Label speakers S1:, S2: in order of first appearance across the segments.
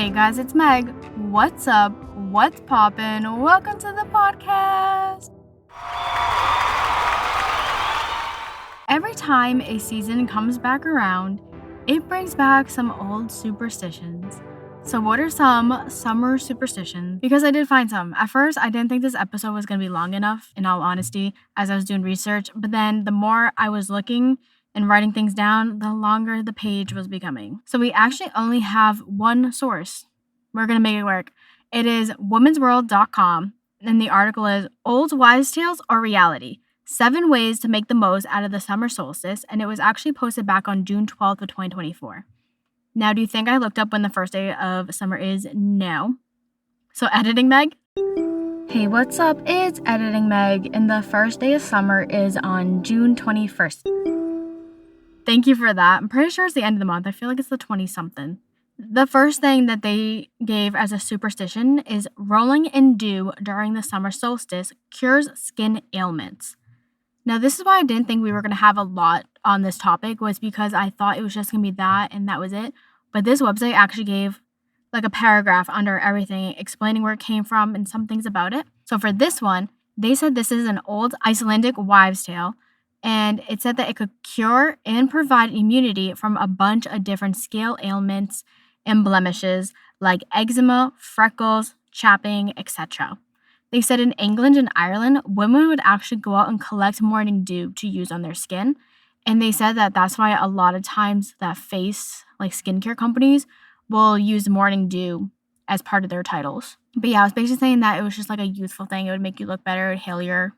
S1: Hey guys, it's Meg. What's up? What's poppin'? Welcome to the podcast. Every time a season comes back around, it brings back some old superstitions. So what are some summer superstitions? Because I did find some. At first, I didn't think this episode was going to be long enough, in all honesty, as I was doing research. But then the more I was looking and writing things down, the longer the page was becoming. So we actually only have one source. We're going to make it work. It is womensworld.com, and the article is Old Wives' Tales or Reality? 7 ways to make the most out of the summer solstice, and it was actually posted back on June 12th of 2024. Now, do you think I looked up when the first day of summer is? No. So editing Meg? Hey, what's up? It's editing Meg, and the first day of summer is on June 21st. Thank you for that. I'm pretty sure it's the end of the month. I feel like it's the 20-something. The first thing that they gave as a superstition is rolling in dew during the summer solstice cures skin ailments. Now, this is why I didn't think we were going to have a lot on this topic, was because I thought it was just going to be that and that was it. But this website actually gave like a paragraph under everything explaining where it came from and some things about it. So for this one, they said this is an old Icelandic wives' tale. And it said that it could cure and provide immunity from a bunch of different scale ailments and blemishes like eczema, freckles, chapping, etc. They said in England and Ireland, women would actually go out and collect morning dew to use on their skin. And they said that that's why a lot of times that like skincare companies, will use morning dew as part of their titles. But yeah, I was basically saying that it was just like a youthful thing. It would make you look better, healthier,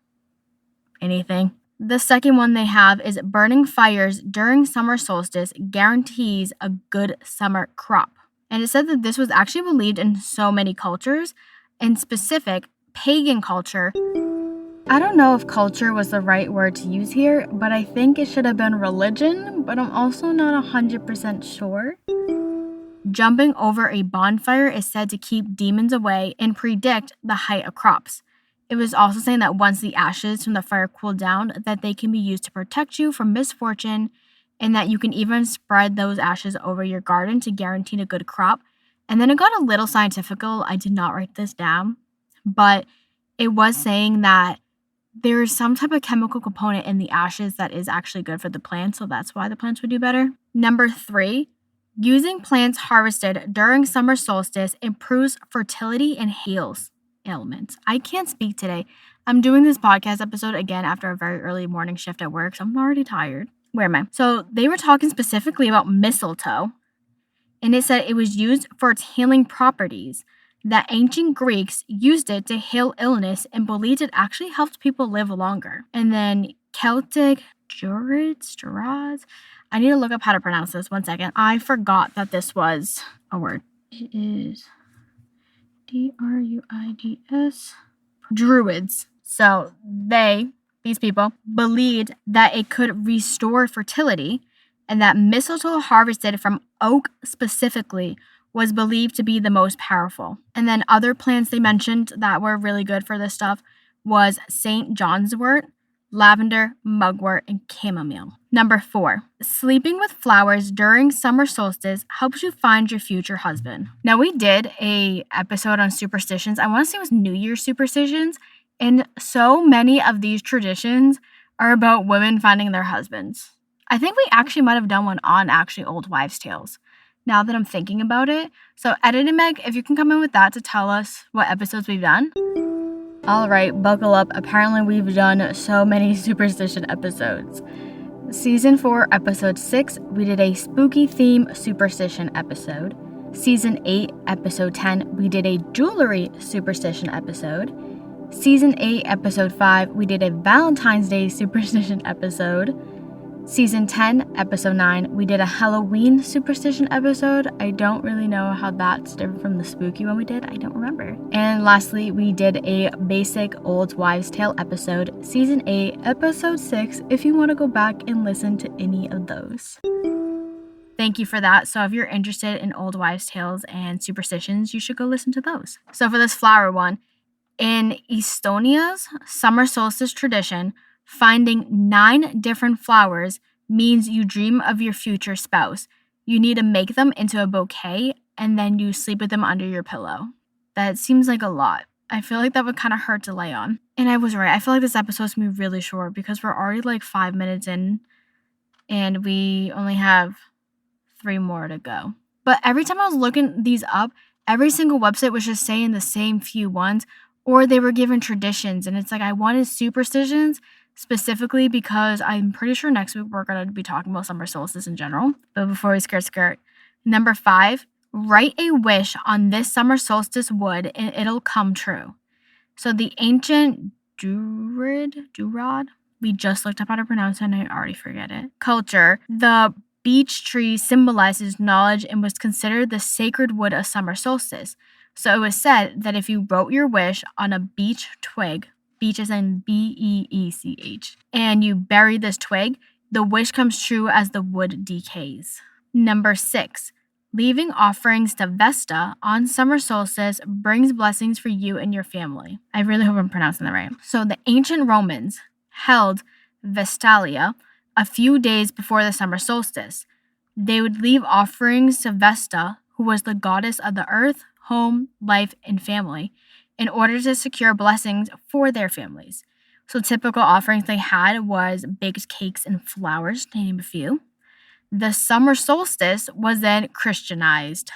S1: anything. The second one they have is burning fires during summer solstice guarantees a good summer crop. And it said that this was actually believed in so many cultures, in specific pagan culture. I don't know if culture was the right word to use here, but I think it should have been religion, but I'm also not 100% sure. Jumping over a bonfire is said to keep demons away and predict the height of crops. It was also saying that once the ashes from the fire cool down, that they can be used to protect you from misfortune, and that you can even spread those ashes over your garden to guarantee a good crop. And then it got a little scientifical. I did not write this down, but it was saying that there is some type of chemical component in the ashes that is actually good for the plants, so that's why the plants would do better. Number 3, using plants harvested during summer solstice improves fertility and heals ailments. I can't speak today. I'm doing this podcast episode again after a very early morning shift at work, so I'm already tired. Where am I? So they were talking specifically about mistletoe, and it said it was used for its healing properties, that ancient Greeks used it to heal illness and believed it actually helped people live longer. And then Celtic Druids, I need to look up how to pronounce this. 1 second. I forgot that this was a word. It is Druids. Druids. So these people, believed that it could restore fertility, and that mistletoe harvested from oak specifically was believed to be the most powerful. And then other plants they mentioned that were really good for this stuff was St. John's wort, lavender, mugwort, and chamomile. Number 4, sleeping with flowers during summer solstice helps you find your future husband. Now, we did a episode on superstitions. I want to say it was New Year's superstitions, and so many of these traditions are about women finding their husbands. I think we actually might have done one on actually old wives' tales, now that I'm thinking about it. So editing Meg, if you can come in with that to tell us what episodes we've done. All right, buckle up. Apparently we've done so many superstition episodes. Season 4, episode 6, we did a spooky theme superstition episode. Season 8, episode 10, we did a jewelry superstition episode. Season 8, episode 5, we did a Valentine's Day superstition episode. Season 10, episode 9, we did a Halloween superstition episode. I don't really know how that's different from the spooky one we did. I don't remember. And lastly, we did a basic old wives' tale episode, season 8, episode 6, if you want to go back and listen to any of those. Thank you for that. So if you're interested in old wives' tales and superstitions, you should go listen to those. So for this flower one, in Estonia's summer solstice tradition, finding 9 different flowers means you dream of your future spouse. you need to make them into a bouquet and then you sleep with them under your pillow. That seems like a lot. I feel like that would kind of hurt to lay on. And I was right. I feel like this episode's gonna be really short because we're already like 5 minutes in and we only have 3 more to go. But every time I was looking these up, every single website was just saying the same few ones, or they were given traditions. And it's like I wanted superstitions specifically because I'm pretty sure next week we're going to be talking about summer solstice in general. But before we skirt, number 5, write a wish on this summer solstice wood and it'll come true. So the ancient Durad, we just looked up how to pronounce it and I already forget it. Culture, the beech tree symbolizes knowledge and was considered the sacred wood of summer solstice. So it was said that if you wrote your wish on a beech twig, beech is in Beech, and you bury this twig, the wish comes true as the wood decays. Number 6, leaving offerings to Vesta on summer solstice brings blessings for you and your family. I really hope I'm pronouncing that right. So the ancient Romans held Vestalia a few days before the summer solstice. They would leave offerings to Vesta, who was the goddess of the earth, home, life, and family, in order to secure blessings for their families. So typical offerings they had was baked cakes and flowers, to name a few. The summer solstice was then Christianized.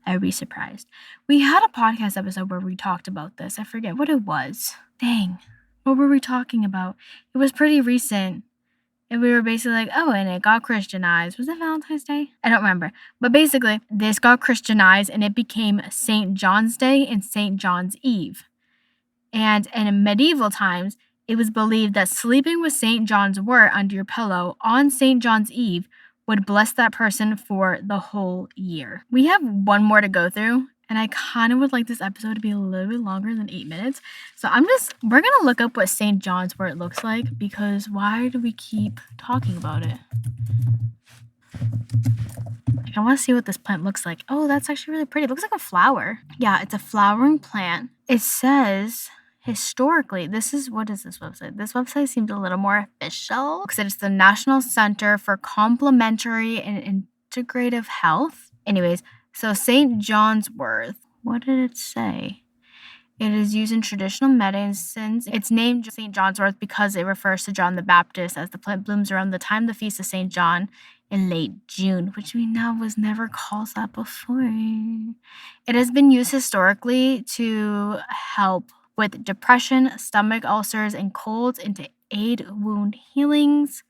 S1: I'd be surprised. We had a podcast episode where we talked about this. I forget what it was. Dang. What were we talking about? It was pretty recent. And we were basically like, oh, and it got Christianized. Was it Valentine's Day? I don't remember. But basically, this got Christianized and it became St. John's Day and St. John's Eve. And in medieval times, it was believed that sleeping with St. John's wort under your pillow on St. John's Eve would bless that person for the whole year. We have one more to go through, and I kind of would like this episode to be a little bit longer than 8 minutes. So we're going to look up what St. John's wort looks like, because why do we keep talking about it? Like, I want to see what this plant looks like. Oh, that's actually really pretty. It looks like a flower. Yeah, it's a flowering plant. It says, historically, what is this website? This website seems a little more official because it's the National Center for Complementary and Integrative Health. Anyways, so St. John's wort, what did it say? It is used in traditional medicines. It's named St. John's wort because it refers to John the Baptist, as the plant blooms around the time of the Feast of St. John in late June, which we know was never called that before. It has been used historically to help with depression, stomach ulcers, and colds, and to aid wound healings.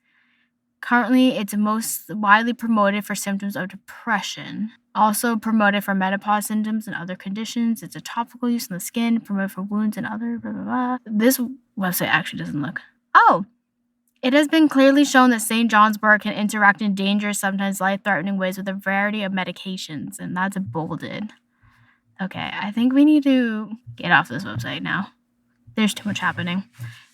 S1: Currently, it's most widely promoted for symptoms of depression. Also promoted for menopause symptoms and other conditions. It's a topical use on the skin, promoted for wounds and other blah, blah, blah. This website actually doesn't look. Oh! It has been clearly shown that St. John's wort can interact in dangerous, sometimes life-threatening ways with a variety of medications, and that's bolded. Okay, I think we need to get off this website now. There's too much happening.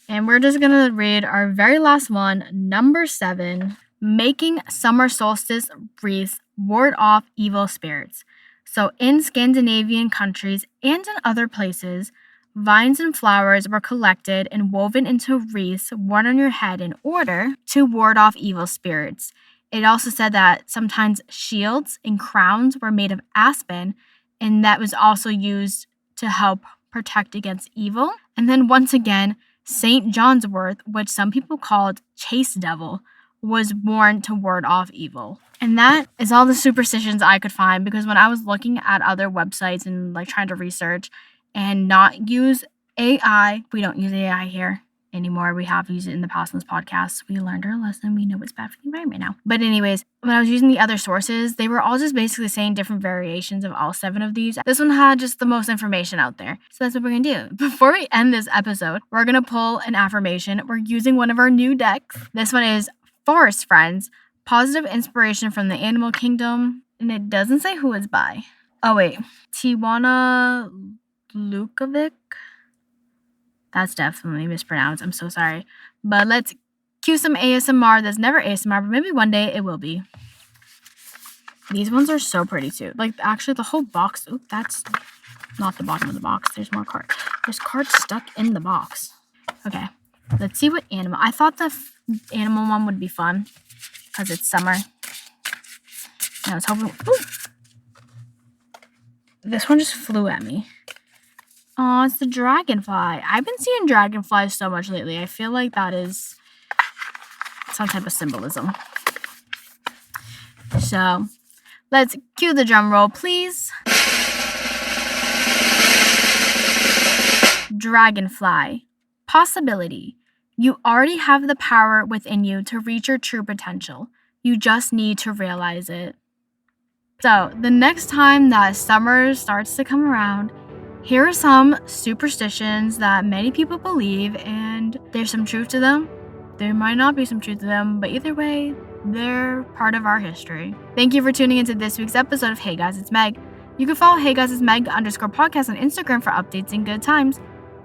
S1: And we're just going to read our very last one, number 7, making summer solstice wreaths ward off evil spirits. So in Scandinavian countries and in other places, vines and flowers were collected and woven into wreaths worn on your head in order to ward off evil spirits. It also said that sometimes shields and crowns were made of aspen, and that was also used to help protect against evil. And then once again, St. John's wort, which some people called chase devil, was worn to ward off evil. And that is all the superstitions I could find, because when I was looking at other websites and like trying to research and not use AI, we don't use AI here anymore. We have used it in the past in this podcast. We learned our lesson. We know it's bad for the environment now. But anyways, when I was using the other sources, they were all just basically saying different variations of all 7 of these. This one had just the most information out there. So that's what we're going to do. Before we end this episode, we're going to pull an affirmation. We're using one of our new decks. This one is Forest Friends, positive inspiration from the animal kingdom. And it doesn't say who it's by. Oh, wait. Tiwana Lukovic. That's definitely mispronounced. I'm so sorry. But let's cue some ASMR. That's never ASMR, but maybe one day it will be. These ones are so pretty too. Like, actually, the whole box. Oop, that's not the bottom of the box. There's more cards. There's cards stuck in the box. Okay. Let's see what animal. I thought the animal one would be fun because it's summer. And I was hoping. Ooh. This one just flew at me. Oh, it's the dragonfly. I've been seeing dragonflies so much lately. I feel like that is some type of symbolism. So, let's cue the drum roll, please. Dragonfly. Possibility. You already have the power within you to reach your true potential. You just need to realize it. So, the next time that summer starts to come around, here are some superstitions that many people believe, and there's some truth to them. There might not be some truth to them, but either way, they're part of our history. Thank you for tuning into this week's episode of Hey Guys, It's Meg. You can follow Hey Guys, It's Meg _podcast on Instagram for updates and good times.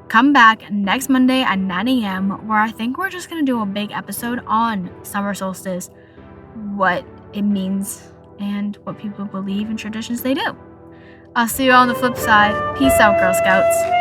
S1: Come back next Monday at 9 a.m. where I think we're just going to do a big episode on summer solstice, what it means, and what people believe and traditions they do. I'll see you on the flip side. Peace out, Girl Scouts.